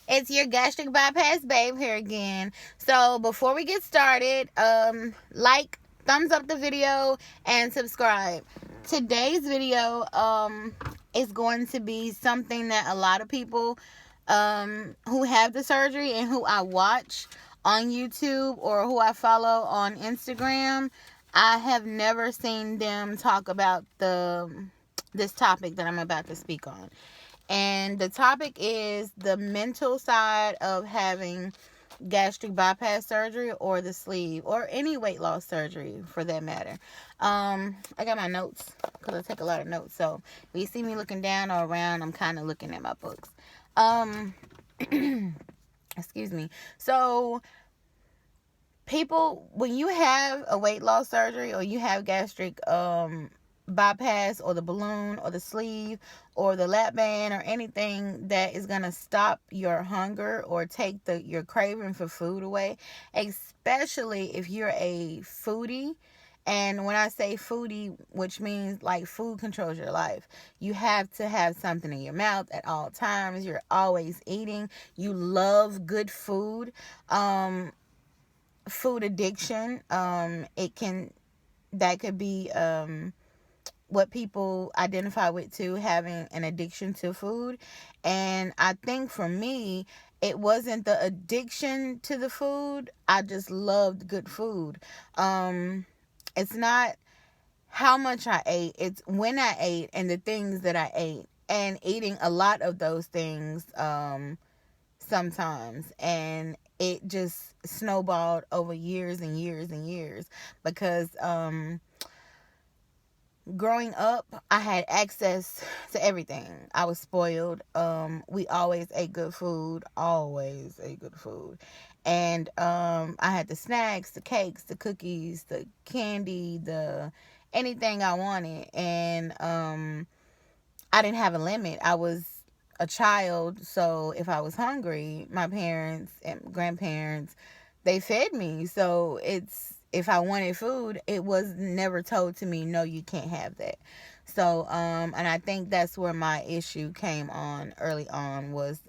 It's your gastric bypass babe here again. So before we get started, like, thumbs up the video, and subscribe. Today's video is going to be something that a lot of people who have the surgery and who I watch on YouTube or who I follow on Instagram, I have never seen them talk about this topic that I'm about to speak on. And the topic is the mental side of having gastric bypass surgery or the sleeve or any weight loss surgery for that matter. I got my notes because I take a lot of notes. So if you see me looking down or around, I'm kind of looking at my books. Um, excuse me. So people, when you have a weight loss surgery or you have gastric bypass or the balloon or the sleeve or the lap band or anything that is going to stop your hunger or take your craving for food away, especially if you're a foodie. And when I say foodie, which means like food controls your life, you have to have something in your mouth at all times. You're always eating. You love good food. Food addiction, that could be what people identify with too, having an addiction to food. And I think for me, it wasn't the addiction to the food. I just loved good food. It's not how much I ate, it's when I ate and the things that I ate, and eating a lot of those things sometimes. And it just snowballed over years and years and years because growing up, I had access to everything. I was spoiled. We always ate good food, always ate good food. And I had the snacks, the cakes, the cookies, the candy, the anything I wanted. And I didn't have a limit. I was a child, so if I was hungry, my parents and grandparents, they fed me. So it's, if I wanted food, it was never told to me, no, you can't have that. So and I think that's where my issue came on early on was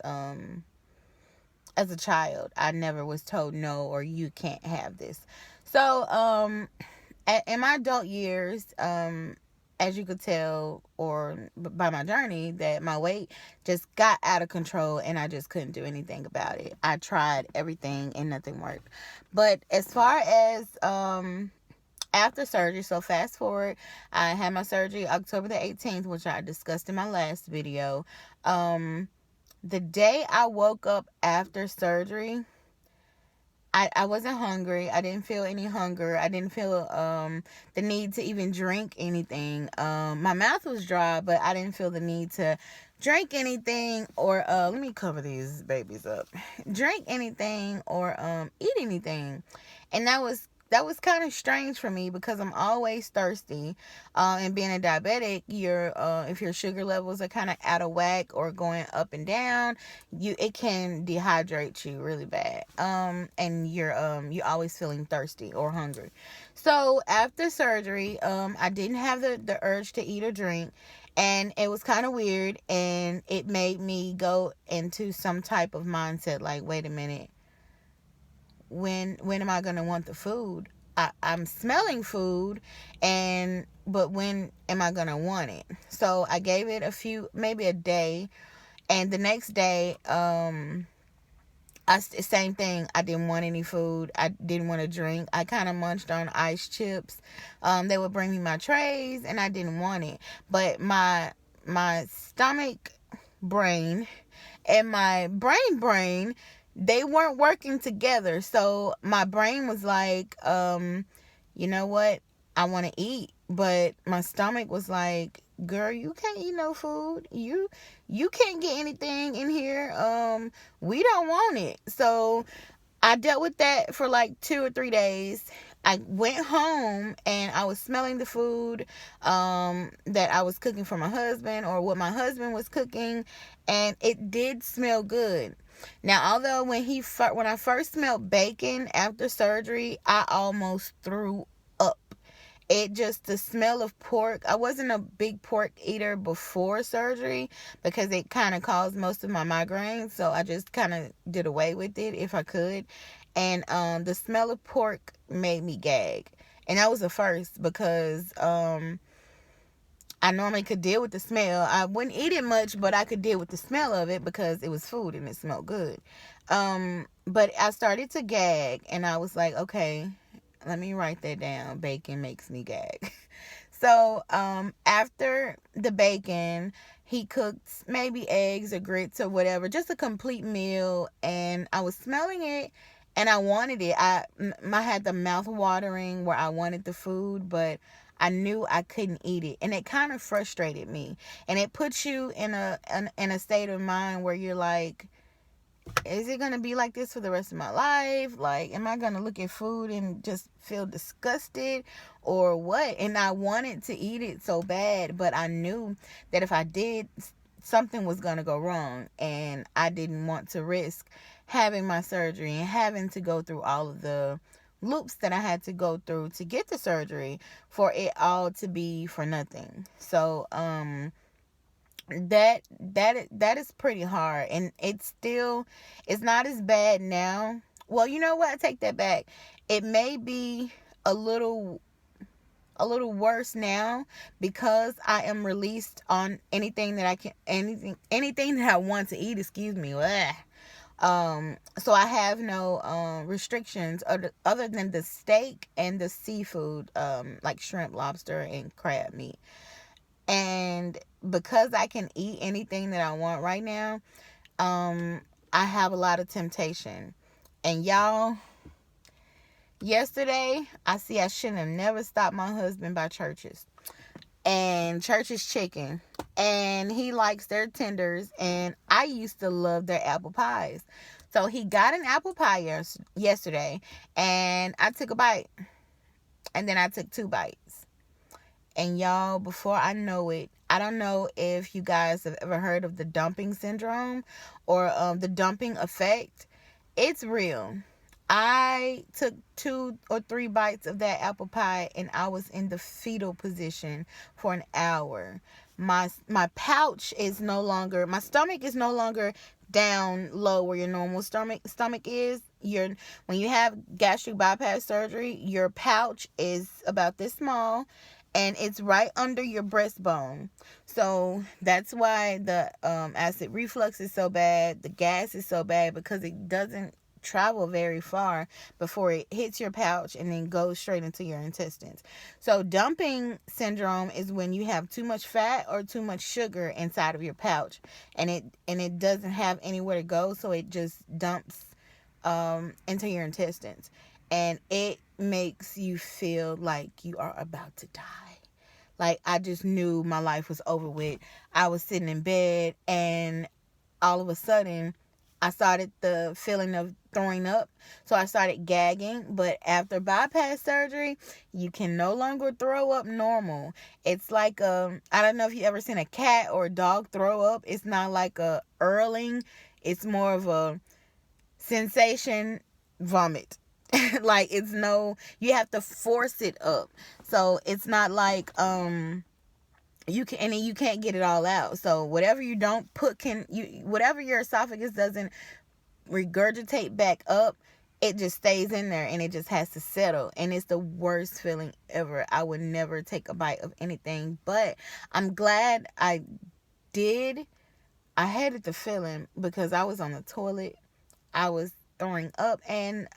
as a child, I never was told no, or you can't have this. So in my adult years, as you could tell, or by my journey, that my weight just got out of control and I just couldn't do anything about it. I tried everything and nothing worked. But as far as after surgery, so fast forward, I had my surgery October the 18th, which I discussed in my last video. The day I woke up after surgery, I wasn't hungry. I didn't feel any hunger. I didn't feel the need to even drink anything. My mouth was dry, but I didn't feel the need to drink anything or let me cover these babies up. Drink anything or eat anything. And that was kind of strange for me because I'm always thirsty. And being a diabetic, if your sugar levels are kind of out of whack or going up and down, it can dehydrate you really bad. And you're always feeling thirsty or hungry. So after surgery, I didn't have the urge to eat or drink. And it was kind of weird, and it made me go into some type of mindset like, wait a minute, when am I gonna want the food? I'm smelling food, but when am I gonna want it? So I gave it maybe a day, and the next day, same thing. I didn't want any food. I didn't want to drink. I kind of munched on ice chips. They would bring me my trays, and I didn't want it. But my stomach brain and my brain, they weren't working together. So my brain was like, you know what? I want to eat. But my stomach was like, girl, you can't eat no food. You can't get anything in here. We don't want it. So I dealt with that for like 2 or 3 days. I went home and I was smelling the food that I was cooking for my husband, or what my husband was cooking, and it did smell good. Now, although when I first smelled bacon after surgery, I almost threw up. it just, the smell of pork, I wasn't a big pork eater before surgery because it kind of caused most of my migraines, so I just kind of did away with it if I could. And the smell of pork made me gag, and that was the first because I normally could deal with the smell. I wouldn't eat it much, but I could deal with the smell of it because it was food and it smelled good. But I started to gag, and I was like, okay, let me write that down. Bacon makes me gag. So after the bacon, he cooked maybe eggs or grits or whatever, just a complete meal. And I was smelling it, and I wanted it. I had the mouth watering where I wanted the food, but I knew I couldn't eat it, and it kind of frustrated me. And it puts you in a state of mind where you're like, is it gonna be like this for the rest of my life? Like, am I gonna look at food and just feel disgusted or what? And I wanted to eat it so bad, but I knew that if I did, something was gonna go wrong, and I didn't want to risk having my surgery and having to go through all of the loops that I had to go through to get the surgery for it all to be for nothing. So that is pretty hard, and it's not as bad now. Well, you know what, I take that back. It may be a little worse now because I am released on anything that I can, anything that I want to eat, excuse me. Ugh. So I have no restrictions other than the steak and the seafood, like shrimp, lobster, and crab meat. And because I can eat anything that I want right now, I have a lot of temptation. And y'all, yesterday, I shouldn't have never stopped my husband by Church's. And Church's Chicken. And he likes their tenders. And I used to love their apple pies. So he got an apple pie yesterday. And I took a bite. And then I took 2 bites. And y'all, before I know it, I don't know if you guys have ever heard of the dumping syndrome or the dumping effect. It's real. I took 2 or 3 bites of that apple pie, and I was in the fetal position for an hour. My pouch is no longer, my stomach is no longer down low where your normal stomach is. When you have gastric bypass surgery, your pouch is about this small, and it's right under your breastbone. So that's why the acid reflux is so bad. The gas is so bad because it doesn't travel very far before it hits your pouch and then goes straight into your intestines. So dumping syndrome is when you have too much fat or too much sugar inside of your pouch, and it doesn't have anywhere to go, so it just dumps into your intestines, and it makes you feel like you are about to die. Like, I just knew my life was over with. I was sitting in bed, and all of a sudden, I started the feeling of throwing up. So I started gagging. But after bypass surgery, you can no longer throw up normal. It's like, I don't know if you ever seen a cat or a dog throw up. It's not like a earling. It's more of a sensation vomit. Like, you have to force it up. So it's not like you can't get it all out. So whatever you don't put whatever your esophagus doesn't regurgitate back up, it just stays in there, and it just has to settle, and it's the worst feeling ever. I would never take a bite of anything, but I'm glad I did. I hated the feeling because I was on the toilet, I was throwing up, and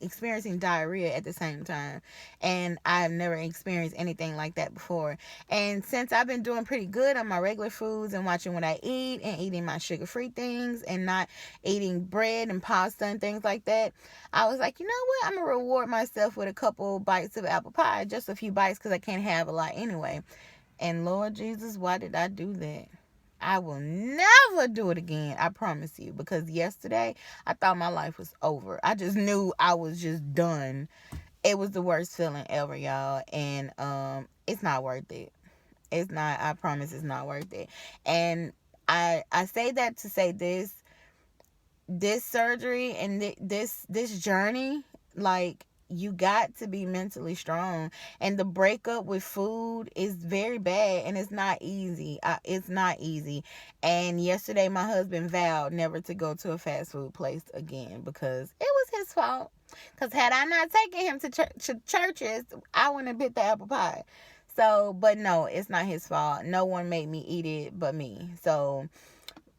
experiencing diarrhea at the same time, and I've never experienced anything like that before. And since I've been doing pretty good on my regular foods and watching what I eat and eating my sugar-free things and not eating bread and pasta and things like that, I was like, you know what, I'm gonna reward myself with a couple bites of apple pie, just a few bites, because I can't have a lot anyway. And Lord Jesus, why did I do that? I will never do it again, I promise you, because yesterday I thought my life was over. I just knew I was just done. It was the worst feeling ever, y'all, and it's not worth it. It's not. I promise it's not worth it. And I say that to say this surgery and this journey, like, you got to be mentally strong. And the breakup with food is very bad, and it's not easy. It's not easy. And yesterday my husband vowed never to go to a fast food place again because it was his fault. Because had I not taken him to churches, I wouldn't have bit the apple pie. So, but no, it's not his fault. No one made me eat it but me. So,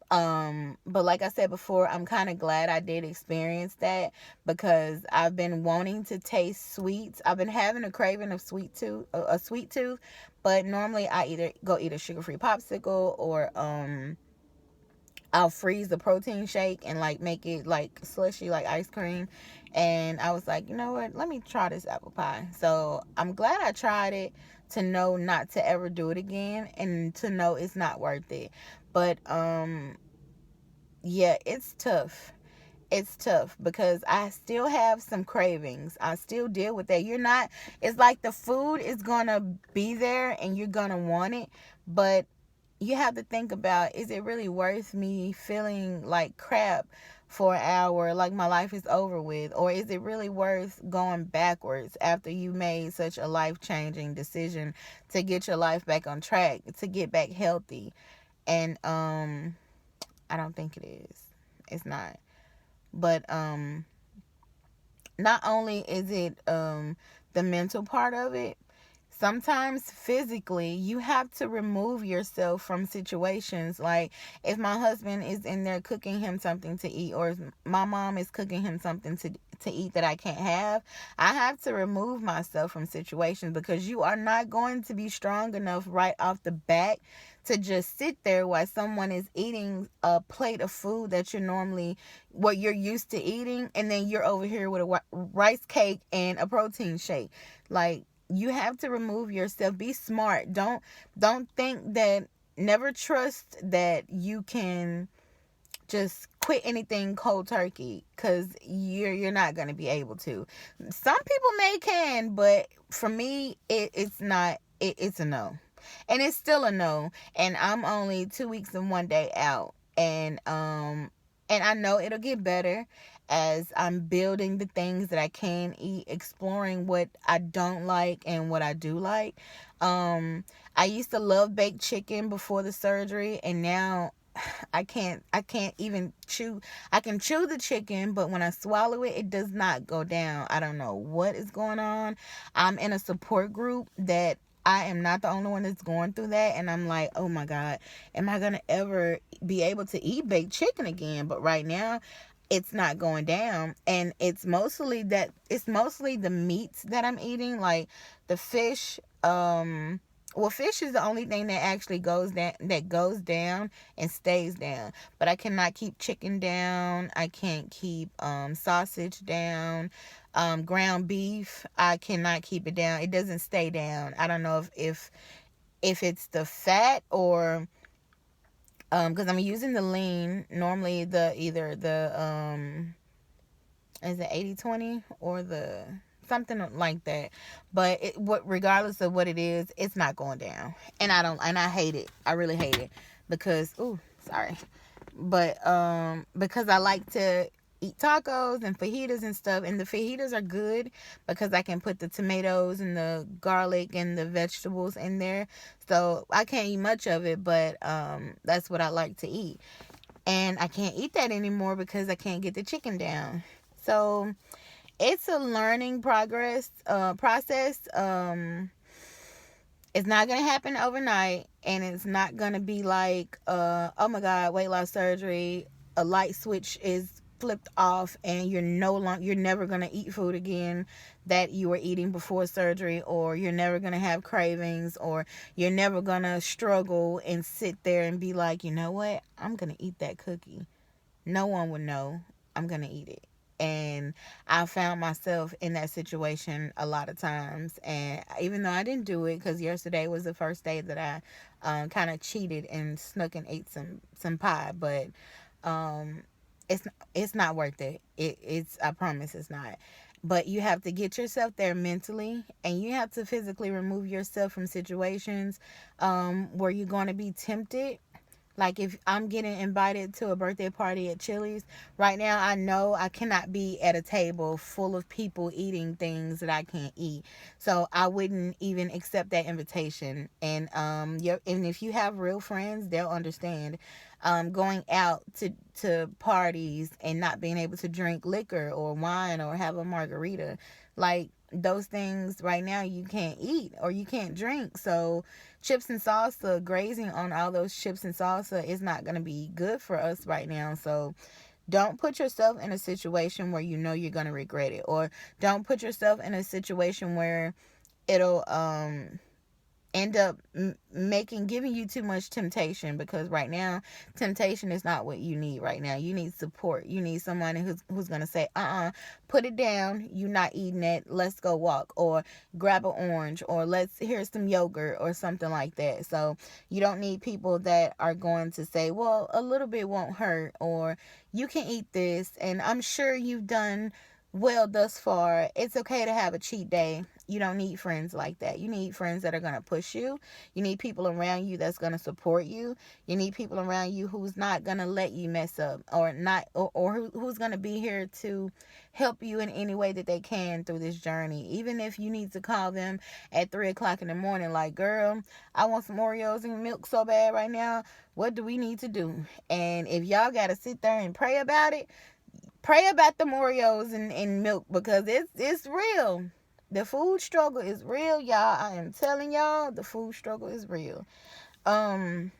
but like I said before, I'm kind of glad I did experience that, because I've been wanting to taste sweets. I've been having a craving of a sweet tooth, but normally I either go eat a sugar-free popsicle, or I'll freeze the protein shake and like make it like slushy, like ice cream. And I was like, you know what? Let me try this apple pie. So I'm glad I tried it, to know not to ever do it again, and to know it's not worth it. But yeah, it's tough. It's tough because I still have some cravings. I still deal with that. It's like the food is gonna be there and you're gonna want it, but you have to think about, is it really worth me feeling like crap for an hour, like my life is over with? Or is it really worth going backwards after you made such a life-changing decision to get your life back on track, to get back healthy? And I don't think it is. It's not. But not only is it the mental part of it, sometimes physically you have to remove yourself from situations. Like if my husband is in there cooking him something to eat, or if my mom is cooking him something to eat that I can't have, I have to remove myself from situations, because you are not going to be strong enough right off the bat to just sit there while someone is eating a plate of food that what you're used to eating, and then you're over here with a rice cake and a protein shake. Like, you have to remove yourself. Be smart. Don't think that, never trust that you can just quit anything cold turkey, because you're not going to be able to. Some people can, but for me, it's not. It's a no, and it's still a no. And I'm only 2 weeks and 1 day out, and I know it'll get better as I'm building the things that I can eat, exploring what I don't like and what I do like. I used to love baked chicken before the surgery, and now I can't even chew. I can chew the chicken, but when I swallow it, it does not go down. I don't know what is going on. I'm in a support group that I am not the only one that's going through that, and I'm like, oh my God, am I gonna ever be able to eat baked chicken again? But right now, it's not going down, and it's mostly the meats that I'm eating, like the fish. Well, fish is the only thing that actually goes down and stays down. But I cannot keep chicken down. I can't keep sausage down. Ground beef, I cannot keep it down. It doesn't stay down. I don't know if it's the fat, or because I'm using the lean. Normally either the is it 80/20 or the something like that. But regardless of what it is, it's not going down. And I hate it. I really hate it, because sorry. But because I like to eat tacos and fajitas and stuff, and the fajitas are good because I can put the tomatoes and the garlic and the vegetables in there. So I can't eat much of it, but that's what I like to eat. And I can't eat that anymore because I can't get the chicken down. So it's a learning process. It's not going to happen overnight, and it's not going to be like, oh my God, weight loss surgery, a light switch is flipped off and you're never going to eat food again that you were eating before surgery, or you're never going to have cravings, or you're never going to struggle and sit there and be like, you know what, I'm going to eat that cookie. No one would know. I'm going to eat it. And I found myself in that situation a lot of times. And even though I didn't do it, because yesterday was the first day that I kind of cheated and snuck and ate some pie, but it's not worth it. It's I promise it's not. But you have to get yourself there mentally, and you have to physically remove yourself from situations where you're going to be tempted Like if I'm getting invited to a birthday party at Chili's, right now I know I cannot be at a table full of people eating things that I can't eat. So I wouldn't even accept that invitation. And and if you have real friends, they'll understand. Going out to parties and not being able to drink liquor or wine or have a margarita, like those things right now you can't eat or you can't drink. So chips and salsa, grazing on all those chips and salsa is not going to be good for us right now. So don't put yourself in a situation where you know you're going to regret it, or don't put yourself in a situation where it'll end up giving you too much temptation, because right now temptation is not what you need. Right now you need support. You need somebody who's gonna say, put it down, you're not eating it, let's go walk, or grab an orange, or let's here's some yogurt or something like that. So you don't need people that are going to say, well, a little bit won't hurt, or you can eat this and I'm sure you've done well thus far, it's okay to have a cheat day. You don't need friends like that. You need friends that are going to push you. You need people around you that's going to support you. You need people around you who's not going to let you mess up, or not, or who's going to be here to help you in any way that they can through this journey. Even if you need to call them at 3 o'clock in the morning, like, girl, I want some Oreos and milk so bad right now. What do we need to do? And if y'all got to sit there and pray about it, pray about the Oreos and milk, because it's real. The food struggle is real, y'all. I am telling y'all, the food struggle is real. Let's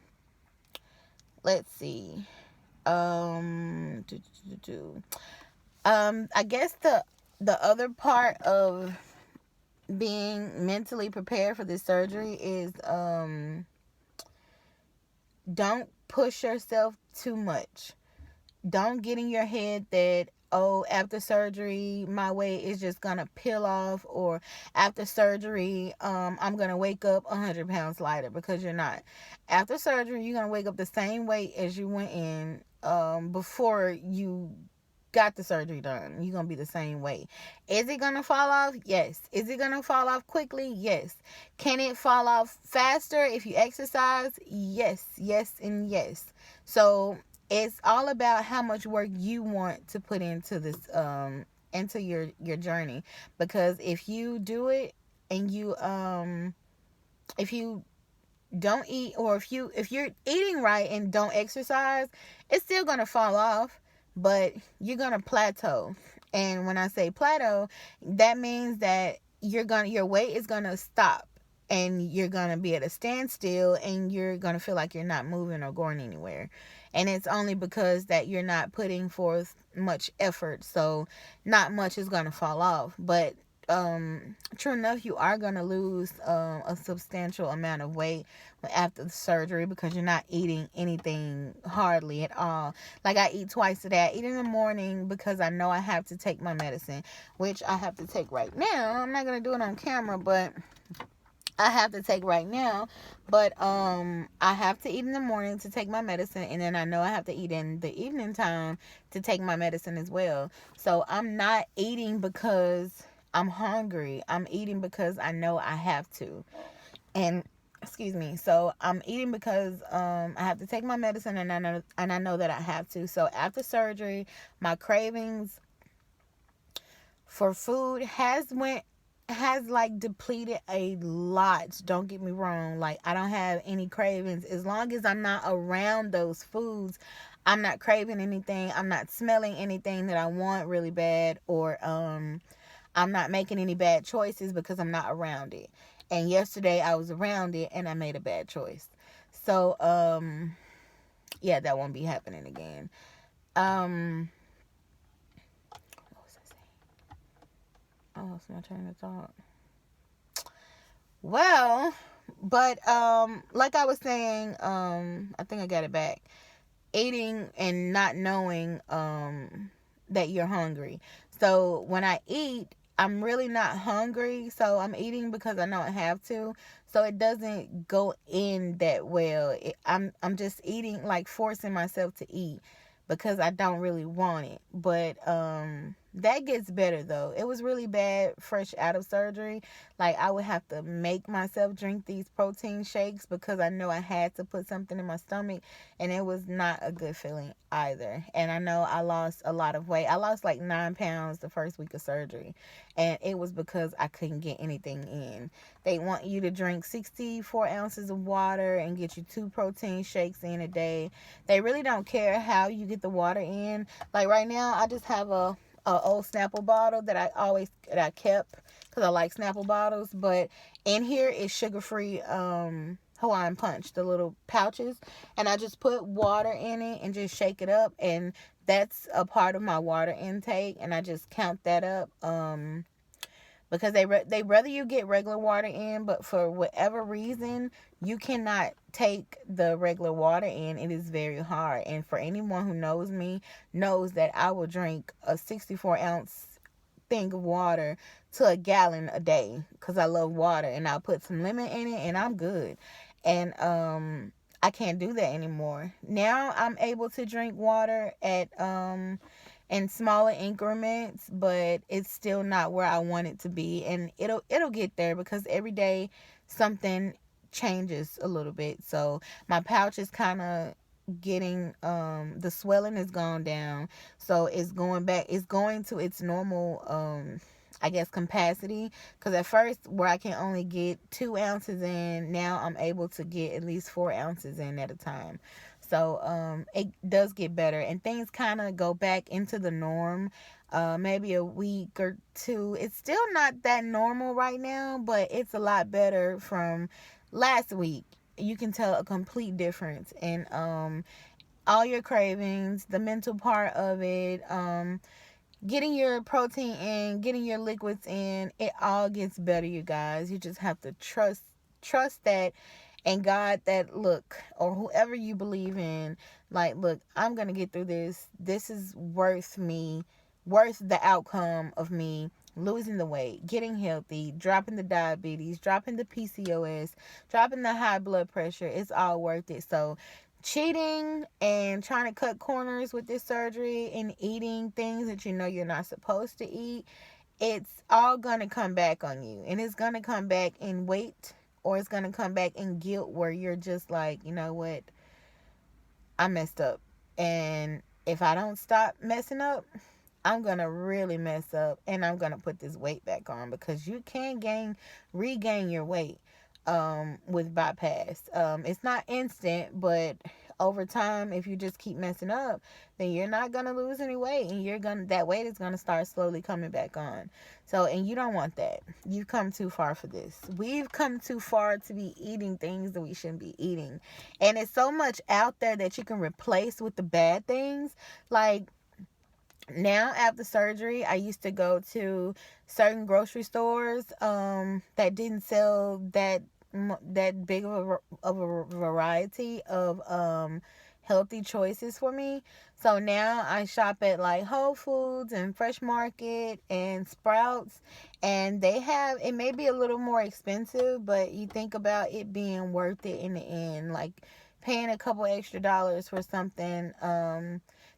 see. I guess the other part of being mentally prepared for this surgery is don't push yourself too much. Don't get in your head that, oh, after surgery my weight is just gonna peel off, or after surgery I'm gonna wake up 100 pounds lighter, because you're not. After surgery you're gonna wake up the same weight as you went in before you got the surgery done. You're gonna be the same weight. Is it gonna fall off? Yes. Is it gonna fall off quickly? Yes. Can it fall off faster if you exercise? Yes, and yes. So it's all about how much work you want to put into this into your journey. Because if you do it and if you don't eat, or if you're eating right and don't exercise, it's still going to fall off, but you're going to plateau. And when I say plateau, that means that your weight is going to stop, and you're going to be at a standstill, and you're going to feel like you're not moving or going anywhere. And it's only because that you're not putting forth much effort, so not much is going to fall off. But true enough, you are going to lose a substantial amount of weight after the surgery, because you're not eating anything hardly at all. Like, I eat twice a day. I eat in the morning because I know I have to take my medicine, which I have to take right now. I'm not going to do it on camera, but I have to take right now. But I have to eat in the morning to take my medicine, and then I know I have to eat in the evening time to take my medicine as well. So I'm not eating because I'm hungry. I'm eating because I know I have to. And excuse me. So I'm eating because I have to take my medicine, and I know that I have to. So after surgery, my cravings for food has like depleted a lot. Don't get me wrong. Like, I don't have any cravings. As long as I'm not around those foods, I'm not craving anything. I'm not smelling anything that I want really bad, or I'm not making any bad choices because I'm not around it. And yesterday I was around it and I made a bad choice. So yeah, that won't be happening again. What was I saying? I lost my train of thought. Well, but like I was saying, I think I got it back. Eating and not knowing that you're hungry. So when I eat, I'm really not hungry, so I'm eating because I know I have to. So it doesn't go in that well. I'm just eating, like forcing myself to eat, because I don't really want it. But That gets better though. It was really bad fresh out of surgery. Like, I would have to make myself drink these protein shakes because I know I had to put something in my stomach, and it was not a good feeling either. And I know I lost a lot of weight. I lost like 9 pounds the first week of surgery, and it was because I couldn't get anything in. They want you to drink 64 ounces of water and get you 2 protein shakes in a day. They really don't care how you get the water in. Like right now, I just have a old Snapple bottle that I kept because I like Snapple bottles. But in here is sugar free Hawaiian Punch, the little pouches, and I just put water in it and just shake it up, and that's a part of my water intake, and I just count that up. Because they rather you get regular water in, but for whatever reason you cannot take the regular water in. It is very hard, and for anyone who knows me knows that I will drink a 64-ounce thing of water to a gallon a day because I love water, and I'll put some lemon in it and I'm good. And I can't do that anymore. Now I'm able to drink water at in smaller increments, but it's still not where I want it to be, and it'll get there because every day something changes a little bit. So my pouch is kind of getting the swelling is gone down, so it's going to its normal I guess capacity, because at first where I can only get 2 ounces in, now I'm able to get at least 4 ounces in at a time. So it does get better, and things kind of go back into the norm. Maybe a week or two. It's still not that normal right now, but it's a lot better from last week. You can tell a complete difference in all your cravings, the mental part of it, getting your protein in, getting your liquids in. It all gets better, you guys. You just have to trust that, and God, that look, or whoever you believe in, like, look, I'm gonna get through this. This is worth the outcome of me losing the weight, getting healthy, dropping the diabetes, dropping the PCOS, dropping the high blood pressure. It's all worth it. So cheating and trying to cut corners with this surgery and eating things that you know you're not supposed to eat, it's all going to come back on you. And it's going to come back in weight, or it's going to come back in guilt, where you're just like, you know what, I messed up. And if I don't stop messing up, I'm going to really mess up, and I'm going to put this weight back on, because you can regain your weight with bypass. It's not instant, but over time, if you just keep messing up, then you're not going to lose any weight, and that weight is going to start slowly coming back on. So, and you don't want that. You've come too far for this. We've come too far to be eating things that we shouldn't be eating. And it's so much out there that you can replace with the bad things. Like, now after surgery, I used to go to certain grocery stores that didn't sell that big of a variety of healthy choices for me. So now I shop at like Whole Foods and Fresh Market and Sprouts, and it may be a little more expensive, but you think about it being worth it in the end. Like paying a couple extra dollars for something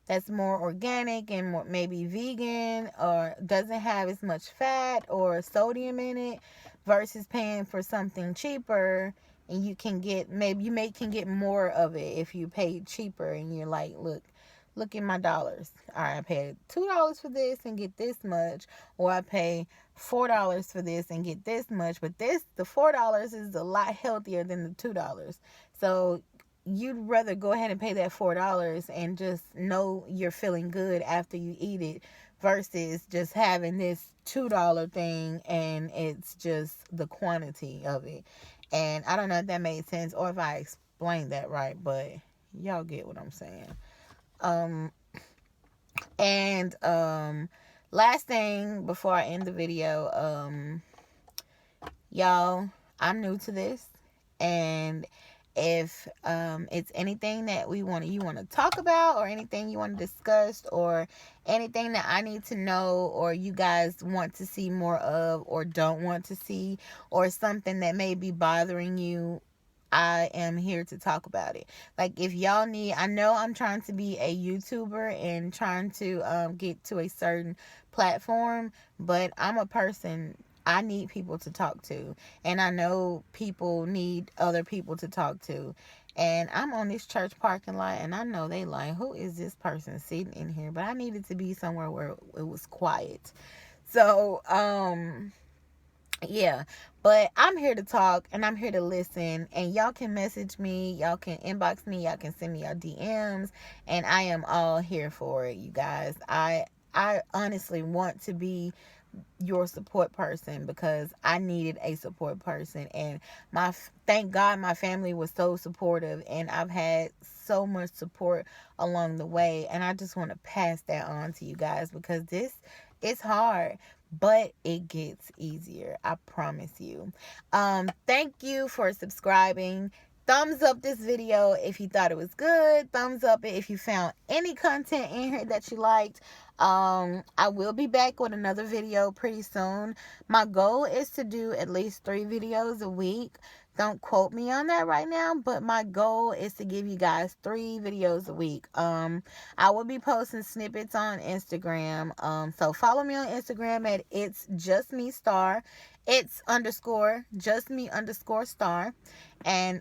that's more organic and more maybe vegan, or doesn't have as much fat or sodium in it, versus paying for something cheaper, and you can get can get more of it if you pay cheaper, and you're like, look at my dollars. All right, I paid $2 for this and get this much, or I pay $4 for this and get this much, but the $4 is a lot healthier than the $2. So you'd rather go ahead and pay that $4 and just know you're feeling good after you eat it, versus just having this $2 thing and it's just the quantity of it. And I don't know if that made sense or if I explained that right, but y'all get what I'm saying. Last thing before I end the video, y'all, I'm new to this, and if it's anything that you want to talk about, or anything you want to discuss, or anything that I need to know, or you guys want to see more of or don't want to see, or something that may be bothering you, I am here to talk about it. Like, if y'all need, I know I'm trying to be a YouTuber and trying to get to a certain platform, but I'm a person. I need people to talk to, and I know people need other people to talk to. And I'm on this church parking lot, and I know they like, who is this person sitting in here? But I needed to be somewhere where it was quiet. So, yeah, but I'm here to talk and I'm here to listen, and y'all can message me, y'all can inbox me, y'all can send me your DMs, and I am all here for it, you guys. I honestly want to be your support person because I needed a support person, and thank God my family was so supportive, and I've had so much support along the way, and I just want to pass that on to you guys because this is hard, but it gets easier, I promise you. Thank you for subscribing. Thumbs up this video if you thought it was good. Thumbs up it if you found any content in here that you liked. I will be back with another video pretty soon. My goal is to do at least 3 videos a week. Don't quote me on that right now, but my goal is to give you guys 3 videos a week. I will be posting snippets on Instagram. So follow me on Instagram at it's just me star. It's underscore just me underscore star. And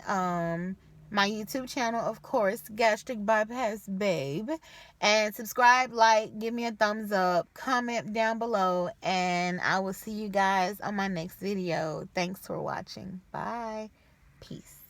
my YouTube channel, of course, Gastric Bypass Babe. And subscribe, like, give me a thumbs up, comment down below, and I will see you guys on my next video. Thanks for watching. Bye. Peace.